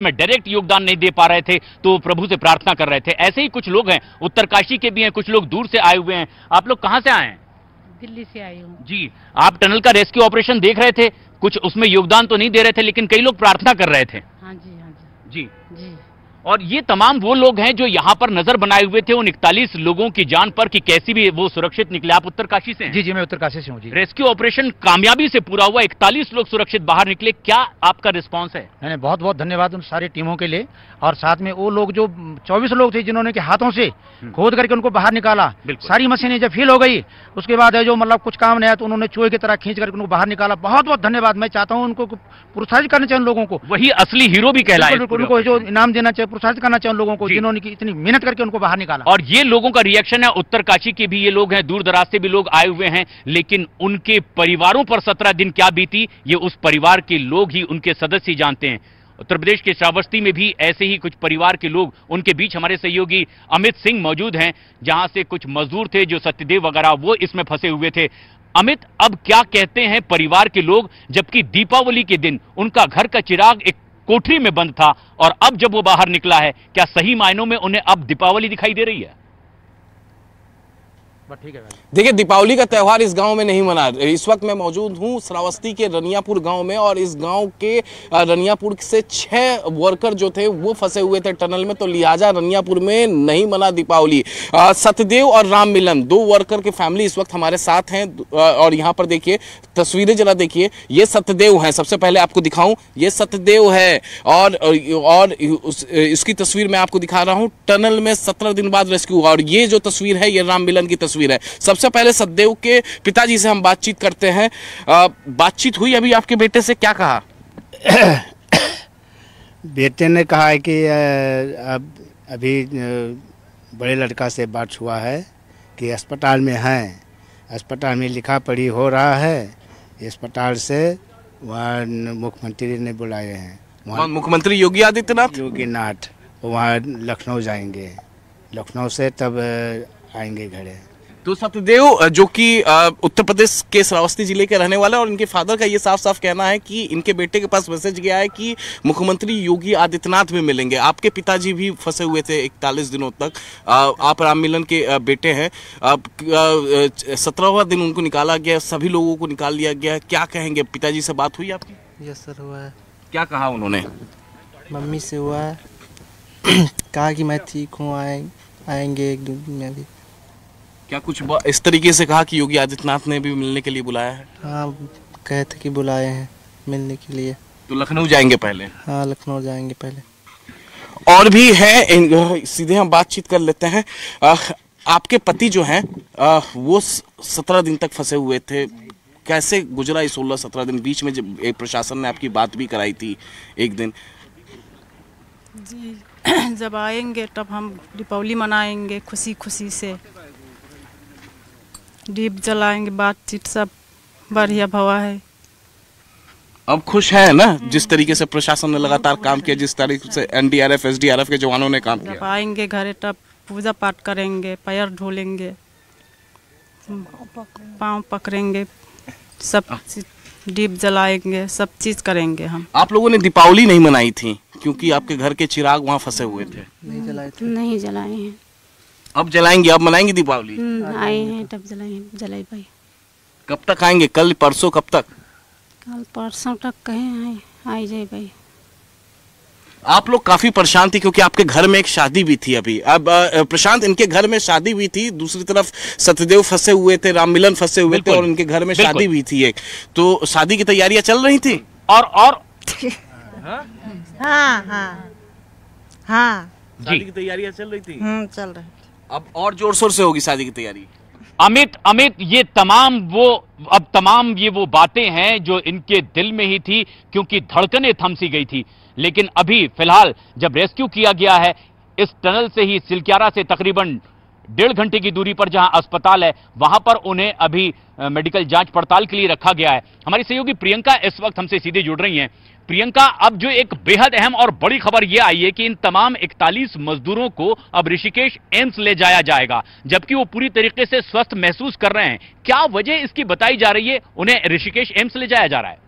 में डायरेक्ट योगदान नहीं दे पा रहे थे तो प्रभु से प्रार्थना कर रहे थे। ऐसे ही कुछ लोग हैं, उत्तरकाशी के भी हैं, कुछ लोग दूर से आए हुए हैं। आप लोग कहां से आए हैं? दिल्ली से आई हूँ जी। आप टनल का रेस्क्यू ऑपरेशन देख रहे थे, कुछ उसमें योगदान तो नहीं दे रहे थे, लेकिन कई लोग प्रार्थना कर रहे थे। हाँ जी, हाँ जी जी जी। और ये तमाम वो लोग हैं जो यहां पर नजर बनाए हुए थे उन 41 लोगों की जान पर कि कैसी भी वो सुरक्षित निकले। आप उत्तरकाशी से हैं? जी, मैं उत्तरकाशी से हूँ जी। रेस्क्यू ऑपरेशन कामयाबी से पूरा हुआ, 41 लोग सुरक्षित बाहर निकले, क्या आपका रिस्पांस है? मैंने बहुत बहुत धन्यवाद उन सारी टीमों के लिए, और साथ में वो लोग जो 24 लोग थे जिन्होंने के हाथों से खोद करके उनको बाहर निकाला। सारी मशीनें जब फेल हो गई उसके बाद है जो मतलब कुछ काम नहीं आया तो उन्होंने चूहे की तरह खींच करके उनको बाहर निकाला। बहुत बहुत धन्यवाद। मैं चाहता हूँ उनको प्रोत्साहित करना चाहिए उन लोगों को, वही असली हीरो भी कहलाए। उनको जो इनाम देना चाहिए, प्रोत्साहित करना चाहिए उन लोगों को जिन्होंने इतनी मेहनत करके उनको बाहर निकाला। और ये लोगों का रिएक्शन है, उत्तरकाशी के भी ये लोग हैं, दूर दराज से भी लोग आए हुए हैं, लेकिन उनके परिवारों पर 17 दिन क्या बीती ये उस परिवार के लोग ही, उनके सदस्य ही जानते हैं। उत्तर प्रदेश के श्रावस्ती में भी ऐसे ही कुछ परिवार के लोग, उनके बीच हमारे सहयोगी अमित सिंह मौजूद हैं, जहां से कुछ मजदूर थे जो सत्यदेव वगैरह वो इसमें फंसे हुए थे। अमित, अब क्या कहते हैं परिवार के लोग, जबकि दीपावली के दिन उनका घर का चिराग एक कोठरी में बंद था और अब जब वो बाहर निकला है, क्या सही मायनों में उन्हें अब दीपावली दिखाई दे रही है? ठीक है। देखिए, दीपावली का त्यौहार इस गांव में नहीं मना। इस वक्त मैं मौजूद हूं श्रावस्ती के रनियापुर गांव में, और इस गांव के रनियापुर से 6 वर्कर जो थे वो फंसे हुए थे टनल में, तो लिहाजा रनियापुर में नहीं मना दीपावली। सत्यदेव और राम मिलन, 2 वर्कर की फैमिली इस वक्त हमारे साथ हैं, और यहाँ पर देखिए तस्वीरें जरा देखिए। ये सत्यदेव हैं, सबसे पहले आपको दिखाऊं, ये सत्यदेव है, और इसकी तस्वीर मैं आपको दिखा रहा हूँ। टनल में 17 दिन बाद रेस्क्यू हुआ, और ये जो तस्वीर है ये राम मिलन की तस्वीर है। सबसे पहले सत्यदेव के पिताजी से हम बातचीत करते हैं। बातचीत हुई अभी आपके बेटे से, क्या कहा? बेटे ने कहा है कि अब अभी बड़े लड़का से बात हुआ है कि अस्पताल में हैं, अस्पताल में लिखा पढ़ी हो रहा है। अस्पताल से वहाँ मुख्यमंत्री ने बुलाए हैं, वहाँ मुख्यमंत्री योगी आदित्यनाथ वहाँ लखनऊ जाएंगे, लखनऊ से तब आएंगे घरे। तो सत्यदेव जो कि उत्तर प्रदेश के श्रावस्ती जिले के रहने वाले, और इनके फादर का ये साफ साफ कहना है कि इनके बेटे के पास मैसेज गया है कि मुख्यमंत्री योगी आदित्यनाथ में मिलेंगे। आपके पिताजी भी फंसे हुए थे 41 दिनों तक, आप राम मिलन के बेटे हैं। 17वां दिन उनको निकाला गया, सभी लोगों को निकाल लिया गया। क्या कहेंगे? पिताजी से बात हुई आपकी? यस सर, हुआ है। क्या कहा उन्होंने? मम्मी से हुआ है, कहा कि मैं ठीक हूँ, आएंगे 1-2 दिन में भी। क्या कुछ इस तरीके से कहा कि योगी आदित्यनाथ ने भी मिलने के लिए बुलाया है? हाँ, कहे थे कि बुलाए हैं मिलने के लिए। तो लखनऊ जाएंगे पहले? हाँ, लखनऊ जाएंगे पहले। और भी है, सीधे हम बातचीत कर लेते हैं। आपके पति जो हैं वो 17 दिन तक फंसे हुए थे, कैसे गुजरा ये 16-17 दिन? बीच में जब एक प्रशासन ने आपकी बात भी कराई थी एक दिन। जी, जब आएंगे तब हम दीपावली मनाएंगे खुशी खुशी से, दीप जलाएंगे, बातचीत सब बढ़िया भवा है। अब खुश है ना, जिस तरीके से प्रशासन ने लगातार काम किया, जिस तरीके से NDRF SDRF के जवानों ने काम किया? जब आएंगे घरे तब पूजा पाठ करेंगे, पैर धोलेंगे, पाँव पकड़ेंगे, सब दीप जलाएंगे, सब चीज करेंगे हम। आप लोगों ने दीपावली नहीं मनाई थी क्योंकि आपके घर के चिराग वहाँ फंसे हुए थे? नहीं जलाए थे। नहीं जलाए हैं। अब जलाएंगे, अब मनाएंगे दीपावली? आए हैं तब जलाई भाई। कब तक आएंगे? कल परसों? कब तक? कल परसों तक कहें आई जाए भाई। आप लोग काफी परेशान थे क्योंकि आपके घर में एक शादी भी थी अभी। अब प्रशांत, इनके घर में शादी भी थी, दूसरी तरफ सत्यदेव फंसे हुए थे, राम मिलन फंसे हुए थे, और इनके घर में शादी भी थी एक, तो शादी की तैयारियां चल रही थी। और हाँ शादी की तैयारियां चल रही थी? चल रही। अब और जोर शोर से होगी शादी की तैयारी। अमित, ये तमाम वो बातें हैं जो इनके दिल में ही थी, क्योंकि धड़कनें थम सी गई थी। लेकिन अभी फिलहाल जब रेस्क्यू किया गया है इस टनल से ही, सिलक्यारा से तकरीबन 1.5 घंटे की दूरी पर जहां अस्पताल है, वहां पर उन्हें अभी मेडिकल जांच पड़ताल के लिए रखा गया है। हमारी सहयोगी प्रियंका इस वक्त हमसे सीधे जुड़ रही हैं। प्रियंका, अब जो एक बेहद अहम और बड़ी खबर यह आई है कि इन तमाम 41 मजदूरों को अब ऋषिकेश एम्स ले जाया जाएगा, जबकि वो पूरी तरीके से स्वस्थ महसूस कर रहे हैं। क्या वजह इसकी बताई जा रही है, उन्हें ऋषिकेश एम्स ले जाया जा रहा है?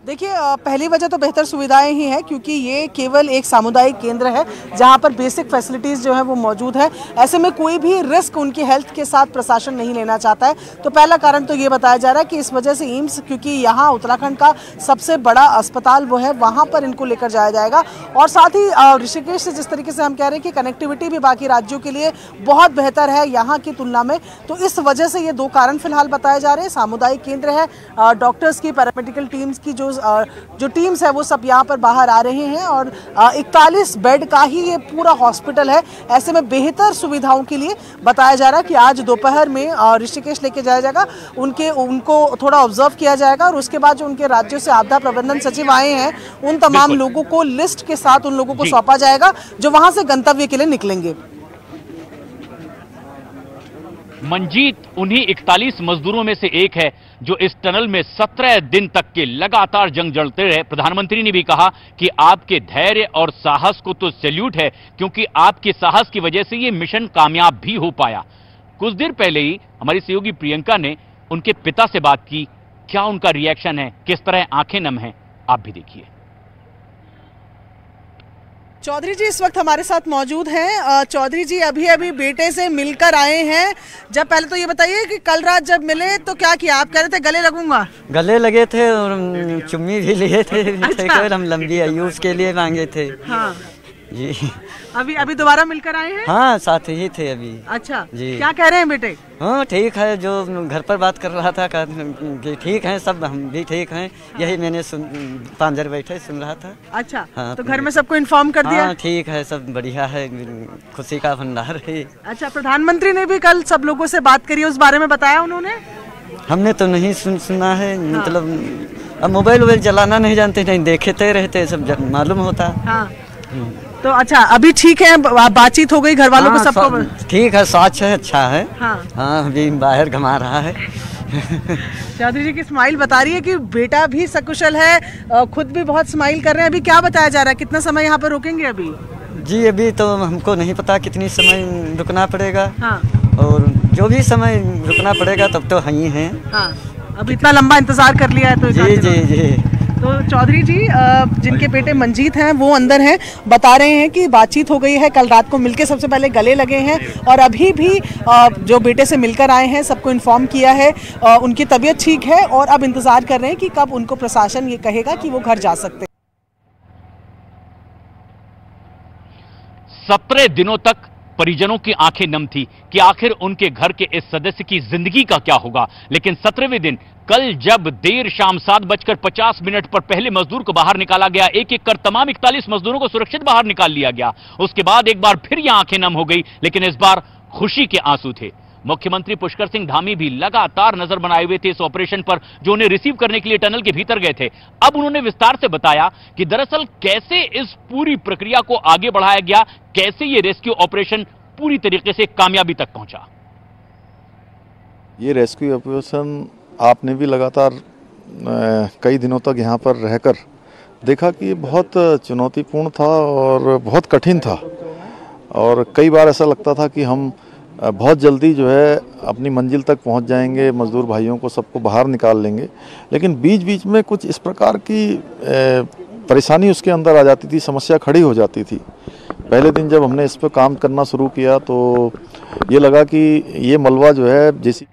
देखिए, पहली वजह तो बेहतर सुविधाएं ही है, क्योंकि ये केवल एक सामुदायिक केंद्र है जहां पर बेसिक फैसिलिटीज़ जो है वो मौजूद है। ऐसे में कोई भी रिस्क उनकी हेल्थ के साथ प्रशासन नहीं लेना चाहता है। तो पहला कारण तो ये बताया जा रहा है कि इस वजह से एम्स, क्योंकि यहाँ उत्तराखंड का सबसे बड़ा अस्पताल वो है, वहाँ पर इनको लेकर जाया जाएगा। और साथ ही ऋषिकेश से जिस तरीके से हम कह रहे हैं कि कनेक्टिविटी भी बाकी राज्यों के लिए बहुत बेहतर है यहाँ की तुलना में, तो इस वजह से ये दो कारण फिलहाल बताए जा रहे हैं। सामुदायिक केंद्र है, डॉक्टर्स की, पैरामेडिकल टीम्स की जो टीम्स है वो सब यहाँ पर बाहर आ रहे हैं, और 41 बेड का ही ये पूरा हॉस्पिटल है। ऐसे में बेहतर सुविधाओं के लिए बताया जा रहा है कि आज दोपहर में ऋषिकेश लेके जाया जाएगा, उनको थोड़ा ऑब्जर्व किया जाएगा, और उसके बाद जो उनके राज्यों से आपदा प्रबंधन सचिव आए हैं उन तमाम लोगों को लिस्ट के साथ उन लोगों को सौंपा जाएगा जो वहां से गंतव्य के लिए निकलेंगे। मंजीत उन्हीं 41 मजदूरों में से एक है जो इस टनल में 17 दिन तक के लगातार जंग लड़ते रहे। प्रधानमंत्री ने भी कहा कि आपके धैर्य और साहस को तो सैल्यूट है, क्योंकि आपके साहस की वजह से ये मिशन कामयाब भी हो पाया। कुछ देर पहले ही हमारी सहयोगी प्रियंका ने उनके पिता से बात की। क्या उनका रिएक्शन है, किस तरह आंखें नम हैं, आप भी देखिए। चौधरी जी इस वक्त हमारे साथ मौजूद हैं। चौधरी जी अभी अभी बेटे से मिलकर आए हैं। जब पहले तो ये बताइए कि कल रात जब मिले तो क्या किया? आप कह रहे थे गले लगूंगा। गले लगे थे और चुम्मी भी लिए थे। अच्छा। हम लंबी आयुष के लिए मांगे थे। हाँ जी। अभी दोबारा मिलकर आए हैं? हाँ, साथ ही थे अभी। अच्छा जी। क्या कह रहे हैं बेटे? हाँ ठीक है, जो घर पर बात कर रहा था कि ठीक है सब, हम भी ठीक हैं। यही मैंने पांजर बैठे सुन रहा था। अच्छा। हाँ, तो घर में सबको इन्फॉर्म कर दिया? हाँ ठीक है, सब बढ़िया है, खुशी का भंडार है। अच्छा, प्रधानमंत्री ने भी कल सब लोगों से बात करी, उस बारे में बताया उन्होंने? हमने तो नहीं सुना है। हाँ। मतलब अब मोबाइल चलाना नहीं जानते, नहीं देखते रहते, सब मालूम होता। हाँ। तो अच्छा, अभी ठीक है, बातचीत हो गई घर वालों को सबको? ठीक है, स्वास्थ्य है, अच्छा है। हाँ, हाँ अभी बाहर घुमा रहा है। चौधरी जी की स्माइल बता रही है कि बेटा भी सकुशल है, खुद भी बहुत स्माइल कर रहे हैं। अभी क्या बताया जा रहा है, कितना समय यहाँ पर रुकेंगे अभी? जी अभी तो हमको नहीं पता कितनी समय रुकना पड़ेगा। हाँ। और जो भी समय रुकना पड़ेगा तब तो वहीं हैं। हाँ, अब इतना लंबा इंतजार कर लिया है तो। जी जी जी। तो चौधरी जी जिनके बेटे मंजीत हैं वो अंदर हैं, बता रहे हैं कि बातचीत हो गई है, कल रात को मिलके सबसे पहले गले लगे हैं, और अभी भी जो बेटे से मिलकर आए हैं सबको इन्फॉर्म किया है, उनकी तबीयत ठीक है, और अब इंतजार कर रहे हैं कि कब उनको प्रशासन ये कहेगा कि वो घर जा सकते हैं। 17 दिनों तक परिजनों की आंखें नम थी कि आखिर उनके घर के इस सदस्य की जिंदगी का क्या होगा। लेकिन 17वें दिन कल जब देर शाम 7:50 पर पहले मजदूर को बाहर निकाला गया, एक एक कर तमाम 41 मजदूरों को सुरक्षित बाहर निकाल लिया गया। उसके बाद एक बार फिर यह आंखें नम हो गई, लेकिन इस बार खुशी के आंसू थे। मुख्यमंत्री पुष्कर सिंह धामी भी लगातार नजर बनाए हुए थे इस ऑपरेशन पर, जो उन्हें रिसीव करने के लिए टनल के भीतर गए थे। अब उन्होंने विस्तार से बताया कि दरअसल कैसे इस पूरी प्रक्रिया को आगे बढ़ाया गया, कैसे ये रेस्क्यू ऑपरेशन पूरी तरीके से कामयाबी तक पहुंचा। ये रेस्क्यू ऑपरेशन आपने भी लगातार कई दिनों तक यहाँ पर रहकर देखा कि बहुत चुनौतीपूर्ण था और बहुत कठिन था, और कई बार ऐसा लगता था कि हम बहुत जल्दी जो है अपनी मंजिल तक पहुंच जाएंगे, मजदूर भाइयों को सबको बाहर निकाल लेंगे। लेकिन बीच बीच में कुछ इस प्रकार की परेशानी उसके अंदर आ जाती थी, समस्या खड़ी हो जाती थी। पहले दिन जब हमने इस पर काम करना शुरू किया तो ये लगा कि ये मलबा जो है जैसे